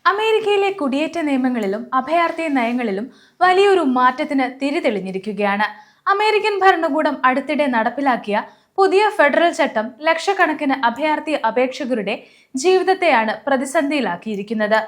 അമേരിക്കയിലെ കുടിയേറ്റ നിയമങ്ങളിലും അഭയാർത്ഥി നയങ്ങളിലും വലിയൊരു മാറ്റത്തിന് തിരിതെളിഞ്ഞിരിക്കുകയാണ്. അമേരിക്കൻ ഭരണകൂടം അടുത്തിടെ നടപ്പിലാക്കിയ പുതിയ ഫെഡറൽ ചട്ടം ലക്ഷക്കണക്കിന് അഭയാർത്ഥി അപേക്ഷകരുടെ ജീവിതത്തെയാണ് പ്രതിസന്ധിയിലാക്കിയിരിക്കുന്നത്.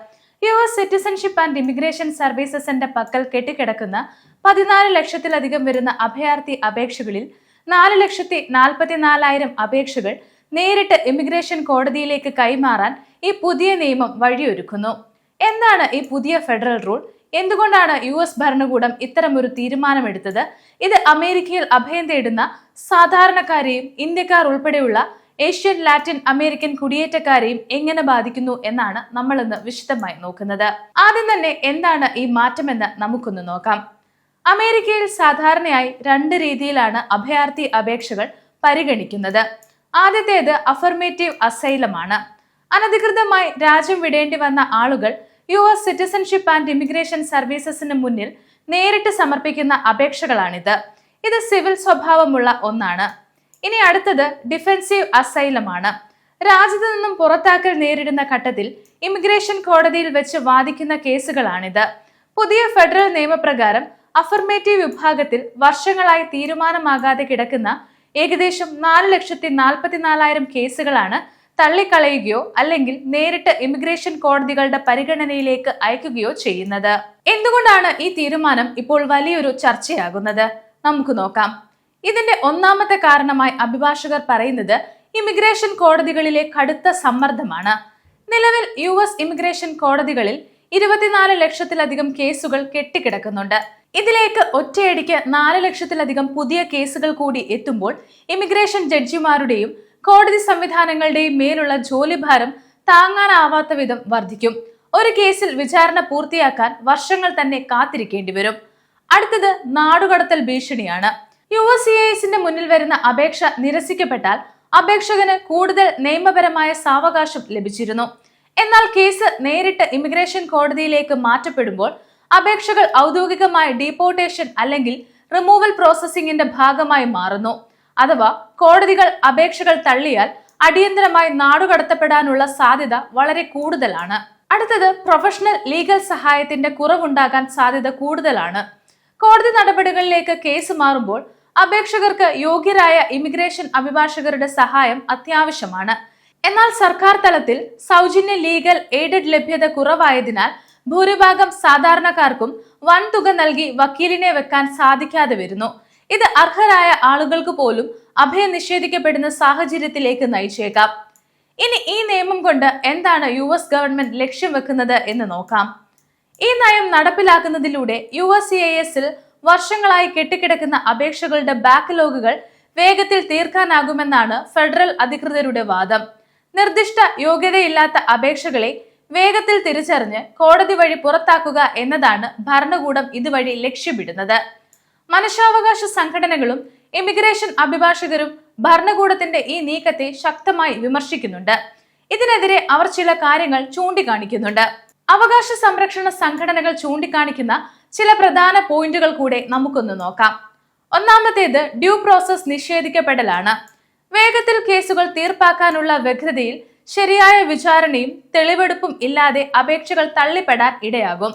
US സിറ്റിസൺഷിപ്പ് ആൻഡ് ഇമിഗ്രേഷൻ സർവീസസിന്റെ പക്കൽ കെട്ടിക്കിടക്കുന്ന 14 ലക്ഷത്തിലധികം വരുന്ന അഭയാർത്ഥി അപേക്ഷകളിൽ 4,44,000 അപേക്ഷകൾ നേരിട്ട് ഇമിഗ്രേഷൻ കോടതിയിലേക്ക് കൈമാറാൻ ഈ പുതിയ നിയമം വഴിയൊരുക്കുന്നു. എന്താണ് ഈ പുതിയ ഫെഡറൽ റൂൾ? എന്തുകൊണ്ടാണ് US ഭരണകൂടം ഇത്തരമൊരു തീരുമാനമെടുത്തത്? ഇത് അമേരിക്കയിൽ അഭയം തേടുന്ന സാധാരണക്കാരെയും ഇന്ത്യക്കാർ ഉൾപ്പെടെയുള്ള ഏഷ്യൻ, ലാറ്റിൻ അമേരിക്കൻ കുടിയേറ്റക്കാരെയും എങ്ങനെ ബാധിക്കുന്നു എന്നാണ് നമ്മൾ ഇന്ന് വിശദമായി നോക്കുന്നത്. ആദ്യം തന്നെ എന്താണ് ഈ മാറ്റമെന്ന് നമുക്കൊന്ന് നോക്കാം. അമേരിക്കയിൽ സാധാരണയായി 2 രീതിയിലാണ് അഭയാർത്ഥി അപേക്ഷകൾ പരിഗണിക്കുന്നത്. ആദ്യത്തേത് അഫർമേറ്റീവ് അസൈലമാണ്. അനധികൃതമായി രാജ്യം വിടേണ്ടി വന്ന ആളുകൾ US സിറ്റിസൺഷിപ്പ് ആൻഡ് ഇമിഗ്രേഷൻ സർവീസസിന് മുന്നിൽ നേരിട്ട് സമർപ്പിക്കുന്ന അപേക്ഷകളാണിത്. ഇത് സിവിൽ സ്വഭാവമുള്ള ഒന്നാണ്. ഇനി അടുത്തത് ഡിഫെൻസീവ് അസൈലമാണ്. രാജ്യത്തു നിന്നും പുറത്താക്കൽ നേരിടുന്ന ഘട്ടത്തിൽ ഇമിഗ്രേഷൻ കോടതിയിൽ വെച്ച് വാദിക്കുന്ന കേസുകളാണിത്. പുതിയ ഫെഡറൽ നിയമപ്രകാരം അഫർമേറ്റീവ് വിഭാഗത്തിൽ വർഷങ്ങളായി തീരുമാനമാകാതെ കിടക്കുന്ന ഏകദേശം 4,44,000 കേസുകളാണ് തള്ളിക്കളയുകയോ അല്ലെങ്കിൽ നേരിട്ട് ഇമിഗ്രേഷൻ കോടതികളുടെ പരിഗണനയിലേക്ക് അയക്കുകയോ ചെയ്യുന്നത്. എന്തുകൊണ്ടാണ് ഈ തീരുമാനം ഇപ്പോൾ വലിയൊരു ചർച്ചയാകുന്നത്? നമുക്ക് നോക്കാം. ഇതിന്റെ ഒന്നാമത്തെ കാരണമായി അഭിഭാഷകർ പറയുന്നത് ഇമിഗ്രേഷൻ കോടതികളിലെ കടുത്ത സമ്മർദ്ദമാണ്. നിലവിൽ US ഇമിഗ്രേഷൻ കോടതികളിൽ 24 ലക്ഷത്തിലധികം കേസുകൾ കെട്ടിക്കിടക്കുന്നുണ്ട്. ഇതിലേക്ക് ഒറ്റയടിക്ക് 4 ലക്ഷത്തിലധികം പുതിയ കേസുകൾ കൂടി എത്തുമ്പോൾ ഇമിഗ്രേഷൻ ജഡ്ജിമാരുടെയും കോടതി സംവിധാനങ്ങളുടെയും മേലുള്ള ജോലിഭാരം താങ്ങാനാവാത്ത വിധം വർദ്ധിക്കും. ഒരു കേസിൽ വിചാരണ പൂർത്തിയാക്കാൻ വർഷങ്ങൾ തന്നെ കാത്തിരിക്കേണ്ടി വരും. അടുത്തത് നാടുകടത്തൽ ഭീഷണിയാണ്. USCISന്റെ മുന്നിൽ വരുന്ന അപേക്ഷ നിരസിക്കപ്പെട്ടാൽ അപേക്ഷകന് കൂടുതൽ നിയമപരമായ സാവകാശം ലഭിച്ചിരുന്നു. എന്നാൽ കേസ് നേരിട്ട് ഇമിഗ്രേഷൻ കോടതിയിലേക്ക് മാറ്റപ്പെടുമ്പോൾ അപേക്ഷകൾ ഔദ്യോഗികമായി ഡീപ്പോർട്ടേഷൻ അല്ലെങ്കിൽ റിമൂവൽ പ്രോസസ്സിംഗിന്റെ ഭാഗമായി മാറുന്നു. അഥവാ കോടതികൾ അപേക്ഷകൾ തള്ളിയാൽ അടിയന്തരമായി നാടുകടത്തപ്പെടാനുള്ള സാധ്യത വളരെ കൂടുതലാണ്. അടുത്തത് പ്രൊഫഷണൽ ലീഗൽ സഹായത്തിന്റെ കുറവുണ്ടാകാൻ സാധ്യത കൂടുതലാണ്. കോടതി നടപടികളിലേക്ക് കേസ് മാറുമ്പോൾ അപേക്ഷകർക്ക് യോഗ്യരായ ഇമിഗ്രേഷൻ അഭിഭാഷകരുടെ സഹായം അത്യാവശ്യമാണ്. എന്നാൽ സർക്കാർ തലത്തിൽ സൗജന്യ ലീഗൽ എയ്ഡഡ് ലഭ്യത കുറവായതിനാൽ ഭൂരിഭാഗം സാധാരണക്കാർക്കും വൻതുക നൽകി വക്കീലിനെ വെക്കാൻ സാധിക്കാതെ വരുന്നു. ഇത് അർഹരായ ആളുകൾക്ക് പോലും അഭയം നിഷേധിക്കപ്പെടുന്ന സാഹചര്യത്തിലേക്ക് നയിച്ചേക്കാം. ഇനി ഈ നിയമം കൊണ്ട് എന്താണ് US ഗവൺമെന്റ് ലക്ഷ്യം വെക്കുന്നത് എന്ന് നോക്കാം. ഈ നയം നടപ്പിലാക്കുന്നതിലൂടെ USCISൽ വർഷങ്ങളായി കെട്ടിക്കിടക്കുന്ന അപേക്ഷകളുടെ ബാക്ക്ലോഗുകൾ വേഗത്തിൽ തീർക്കാനാകുമെന്നാണ് ഫെഡറൽ അധികൃതരുടെ വാദം. നിർദ്ദിഷ്ട യോഗ്യതയില്ലാത്ത അപേക്ഷകളെ വേഗത്തിൽ തിരിച്ചറിഞ്ഞ് കോടതി വഴി പുറത്താക്കുക എന്നതാണ് ഭരണകൂടം ഇതുവഴി ലക്ഷ്യമിടുന്നത്. മനുഷ്യാവകാശ സംഘടനകളും ഇമിഗ്രേഷൻ അഭിഭാഷകരും ഭരണകൂടത്തിന്റെ ഈ നീക്കത്തെ ശക്തമായി വിമർശിക്കുന്നുണ്ട്. ഇതിനെതിരെ അവർ ചില കാര്യങ്ങൾ ചൂണ്ടിക്കാണിക്കുന്നുണ്ട്. അവകാശ സംരക്ഷണ സംഘടനകൾ ചൂണ്ടിക്കാണിക്കുന്ന ചില പ്രധാന പോയിന്റുകൾ കൂടെ നമുക്കൊന്ന് നോക്കാം. ഒന്നാമത്തേത് ഡ്യൂ പ്രോസസ് നിഷേധിക്കപ്പെടലാണ്. വേഗത്തിൽ കേസുകൾ തീർപ്പാക്കാനുള്ള വ്യഗ്രതയിൽ ശരിയായ വിചാരണയും തെളിവെടുപ്പും ഇല്ലാതെ അപേക്ഷകൾ തള്ളിപ്പെടാൻ ഇടയാകും.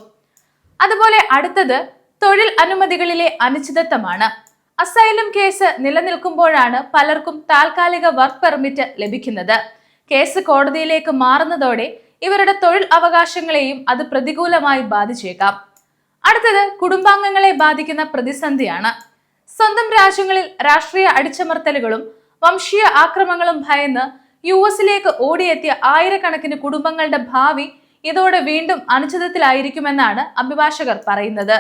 അതുപോലെ അടുത്തത് തൊഴിൽ അനുമതികളിലെ അനിശ്ചിതത്വമാണ്. അസൈലം കേസ് നിലനിൽക്കുമ്പോഴാണ് പലർക്കും താൽക്കാലിക വർക്ക് പെർമിറ്റ് ലഭിക്കുന്നത്. കേസ് കോടതിയിലേക്ക് മാറുന്നതോടെ ഇവരുടെ തൊഴിൽ അവകാശങ്ങളെയും അത് പ്രതികൂലമായി ബാധിച്ചേക്കാം. അടുത്തത് കുടുംബാംഗങ്ങളെ ബാധിക്കുന്ന പ്രതിസന്ധിയാണ്. സ്വന്തം രാജ്യങ്ങളിൽ രാഷ്ട്രീയ അടിച്ചമർത്തലുകളും വംശീയ ആക്രമണങ്ങളും ഭയന്ന് USലേക്ക് ഓടിയെത്തിയ ആയിരക്കണക്കിന് കുടുംബങ്ങളുടെ ഭാവി ഇതോടെ വീണ്ടും അനിശ്ചിതത്തിലായിരിക്കുമെന്നാണ് അഭിഭാഷകർ പറയുന്നത്.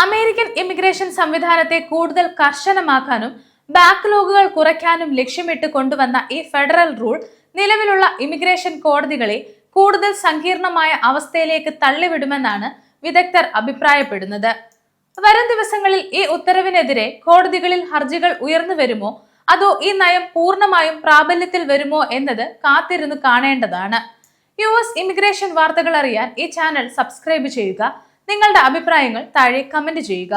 അമേരിക്കൻ ഇമിഗ്രേഷൻ സംവിധാനത്തെ കൂടുതൽ കർശനമാക്കാനും ബാക്ക്ലോഗുകൾ കുറയ്ക്കാനും ലക്ഷ്യമിട്ട് കൊണ്ടുവന്ന ഈ ഫെഡറൽ റൂൾ നിലവിലുള്ള ഇമിഗ്രേഷൻ കോടതികളെ കൂടുതൽ സങ്കീർണമായ അവസ്ഥയിലേക്ക് തള്ളിവിടുമെന്നാണ് വിദഗ്ധർ അഭിപ്രായപ്പെടുന്നത്. വരും ദിവസങ്ങളിൽ ഈ ഉത്തരവിനെതിരെ കോടതികളിൽ ഹർജികൾ ഉയർന്നു വരുമോ അതോ ഈ നയം പൂർണ്ണമായും പ്രാബല്യത്തിൽ വരുമോ എന്നത് കാത്തിരുന്ന് കാണേണ്ടതാണ്. US ഇമിഗ്രേഷൻ വാർത്തകൾ അറിയാൻ ഈ ചാനൽ സബ്സ്ക്രൈബ് ചെയ്യുക. നിങ്ങളുടെ അഭിപ്രായങ്ങൾ താഴെ കമന്റ് ചെയ്യുക.